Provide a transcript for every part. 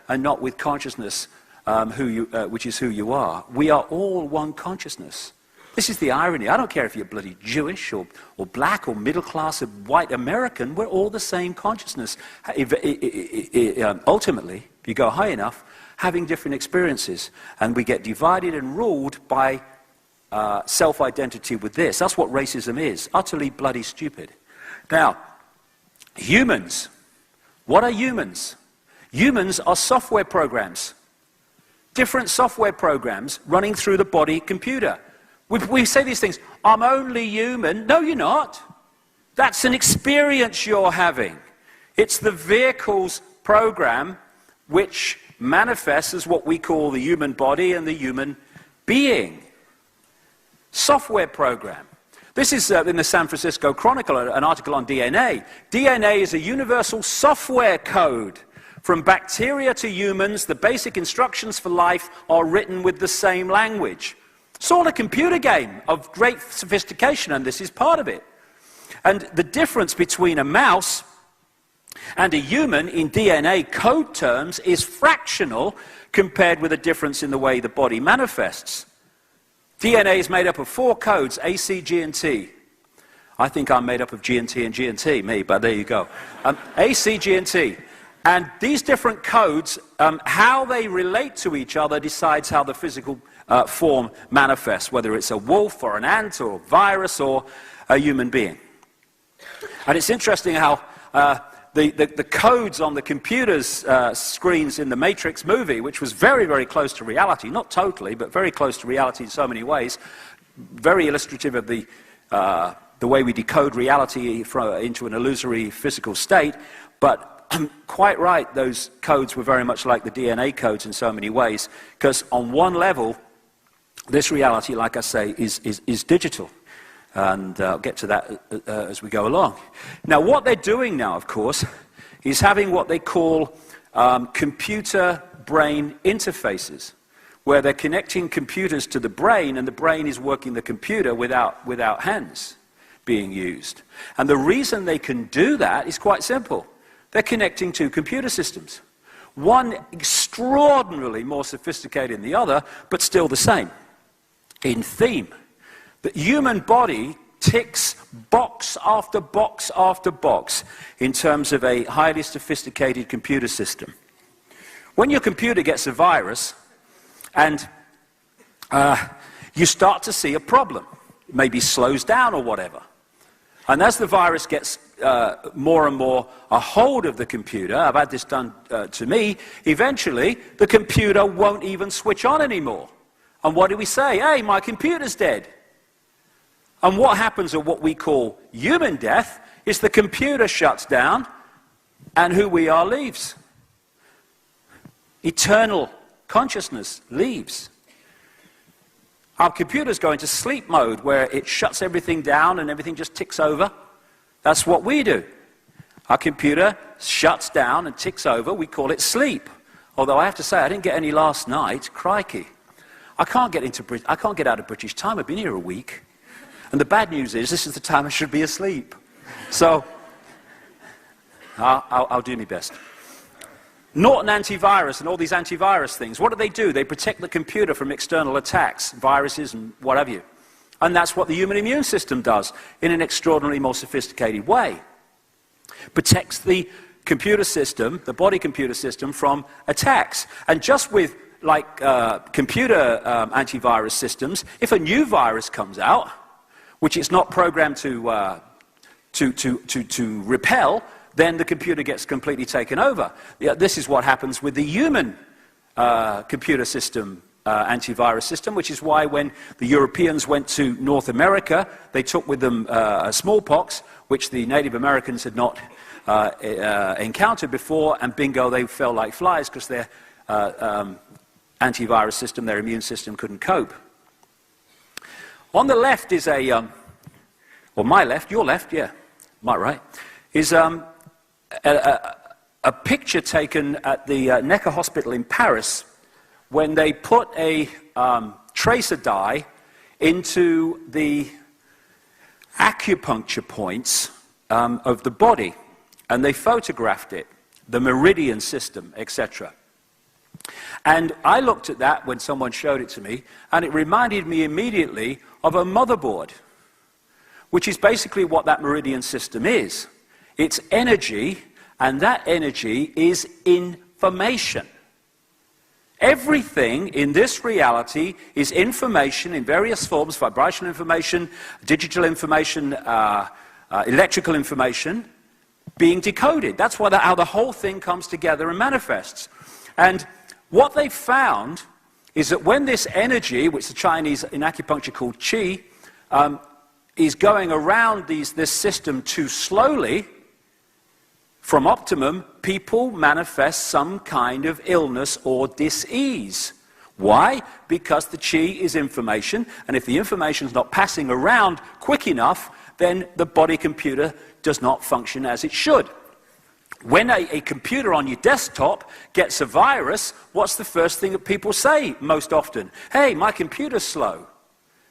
and not with consciousness, which is who you are. We are all one consciousness. This is the irony. I don't care if you're bloody Jewish or black or middle class or white American. We're all the same consciousness. Ultimately, if you go high enough, having different experiences. And we get divided and ruled by self-identity with this. That's what racism is. Utterly bloody stupid. Now, humans. What are humans? Humans are software programs. Different software programs running through the body computer. We say these things, I'm only human. No, you're not. That's an experience you're having. It's the vehicle's program which manifests as what we call the human body and the human being. Software program. This is in the San Francisco Chronicle, an article on DNA. DNA is a universal software code. From bacteria to humans, the basic instructions for life are written with the same language. It's all a computer game of great sophistication, and this is part of it. And the difference between a mouse and a human in DNA code terms is fractional compared with the difference in the way the body manifests. DNA is made up of 4 codes, A, C, G, and T. I think I'm made up of G and T and G and T, me, but there you go. A, C, G, and T. And these different codes, how they relate to each other decides how the physical form manifests, whether it's a wolf or an ant or a virus or a human being. And it's interesting how the codes on the computer's screens in the Matrix movie, which was very, very close to reality, not totally, but very close to reality in so many ways, very illustrative of the way we decode reality into an illusory physical state, but quite right, those codes were very much like the DNA codes in so many ways, because on one level, this reality, like I say, is digital. And I'll get to that as we go along. Now, what they're doing now, of course, is having what they call computer-brain interfaces, where they're connecting computers to the brain, and the brain is working the computer without hands being used. And the reason they can do that is quite simple. They're connecting 2 computer systems. One extraordinarily more sophisticated than the other, but still the same in theme. The human body ticks box after box after box in terms of a highly sophisticated computer system. When your computer gets a virus and you start to see a problem, it maybe slows down or whatever. And as the virus gets more and more a hold of the computer, I've had this done to me, eventually the computer won't even switch on anymore. And what do we say? Hey, my computer's dead. And what happens at what we call human death is the computer shuts down and who we are leaves. Eternal consciousness leaves. Our computers go into sleep mode where it shuts everything down and everything just ticks over. That's what we do. Our computer shuts down and ticks over. We call it sleep. Although I have to say, I didn't get any last night. Crikey. I can't get out of British time. I've been here a week. And the bad news is, this is the time I should be asleep. So, I'll do my best. Norton antivirus and all these antivirus things, what do? They protect the computer from external attacks, viruses and what have you. And that's what the human immune system does in an extraordinarily more sophisticated way. Protects the computer system, the body computer system, from attacks. And just with like computer antivirus systems, if a new virus comes out, which it's not programmed to repel, then the computer gets completely taken over. This is what happens with the human computer system, antivirus system, which is why when the Europeans went to North America, they took with them smallpox, which the Native Americans had not encountered before, and bingo, they fell like flies because their antivirus system, their immune system, couldn't cope. On the left is or my left, your left, yeah, my right, is a picture taken at the Necker Hospital in Paris when they put a tracer dye into the acupuncture points of the body, and they photographed it, the meridian system, etc. And I looked at that when someone showed it to me, and it reminded me immediately of a motherboard, which is basically what that meridian system is. It's energy, and that energy is information. Everything in this reality is information in various forms: vibrational information, digital information, electrical information, being decoded. That's how the whole thing comes together and manifests. And what they found is that when this energy, which the Chinese in acupuncture call qi, is going around this system too slowly, from optimum, people manifest some kind of illness or dis-ease. Why? Because the qi is information, and if the information is not passing around quick enough, then the body computer does not function as it should. When a computer on your desktop gets a virus, what's the first thing that people say most often? Hey, my computer's slow.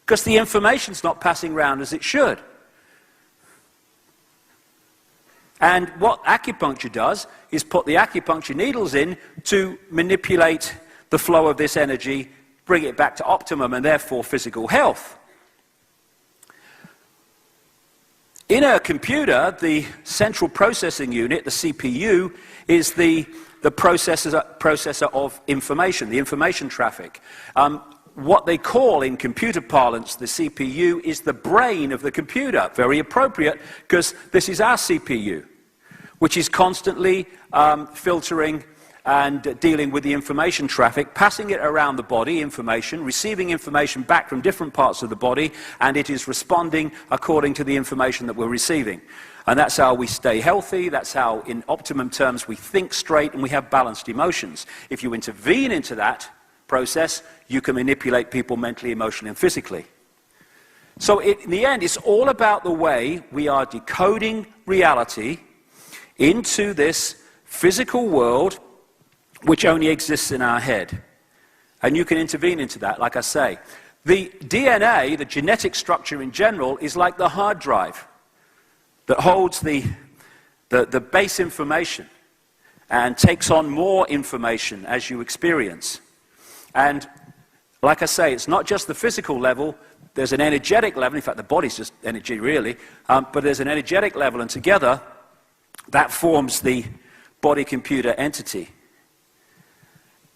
Because the information's not passing around as it should. And what acupuncture does is put the acupuncture needles in to manipulate the flow of this energy, bring it back to optimum, and therefore physical health. In a computer, the central processing unit, the CPU, is the processor of information, the information traffic. What they call in computer parlance the CPU is the brain of the computer. Very appropriate, because this is our CPU, which is constantly filtering and dealing with the information traffic, passing it around the body, information, receiving information back from different parts of the body, and it is responding according to the information that we're receiving. And that's how we stay healthy, that's how, in optimum terms, we think straight and we have balanced emotions. If you intervene into that process, you can manipulate people mentally, emotionally, and physically. So in the end, it's all about the way we are decoding reality into this physical world which only exists in our head. And you can intervene into that, like I say. The DNA, the genetic structure in general, is like the hard drive that holds the base information and takes on more information as you experience. And like I say, it's not just the physical level, there's an energetic level. In fact, the body's just energy, really. But there's an energetic level, and together, that forms the body-computer entity.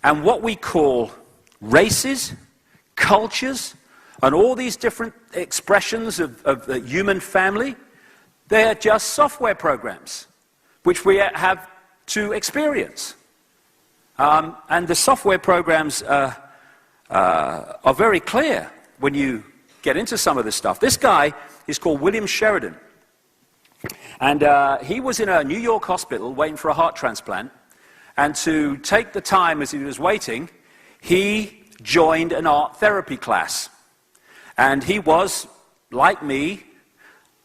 And what we call races, cultures, and all these different expressions of the human family, they're just software programs, which we have to experience. And the software programs are very clear when you get into some of this stuff. This guy is called William Sheridan. And he was in a New York hospital waiting for a heart transplant. And to take the time as he was waiting, he joined an art therapy class. And he was, like me,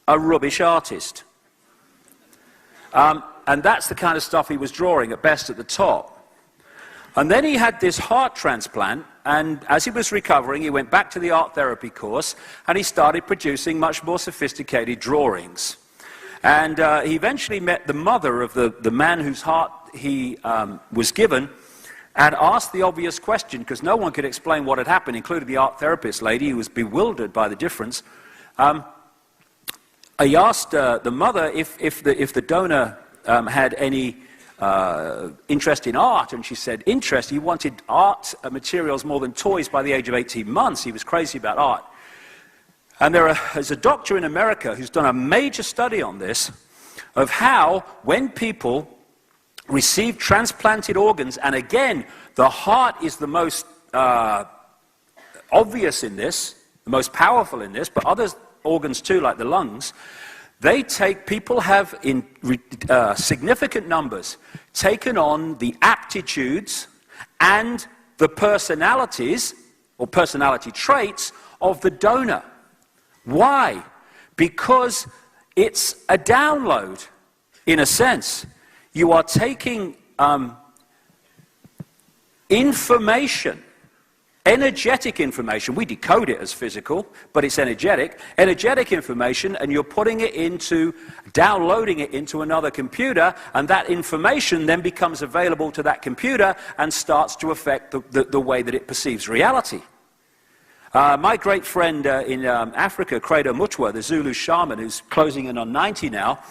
a rubbish artist. And that's the kind of stuff he was drawing, at best at the top. And then he had this heart transplant, and as he was recovering, he went back to the art therapy course, and he started producing much more sophisticated drawings. And he eventually met the mother of the man whose heart he was given, and asked the obvious question, because no one could explain what had happened, including the art therapist lady, who was bewildered by the difference. He asked the mother if the donor had any interest in art, and she said, interest? He wanted art materials more than toys by the age of 18 months. He was crazy about art. And there's a doctor in America who's done a major study on this, of how when people receive transplanted organs, and again, the heart is the most obvious in this, the most powerful in this, but other organs too, like the lungs, people have in significant numbers taken on the aptitudes and the personalities, or personality traits, of the donor. Why? Because it's a download, in a sense. You are taking information energetic information. We decode it as physical, but it's energetic. Energetic information, and you're putting it into, downloading it into another computer, and that information then becomes available to that computer and starts to affect the way that it perceives reality. My great friend in Africa, Credo Mutwa, the Zulu shaman, who's closing in on 90 now,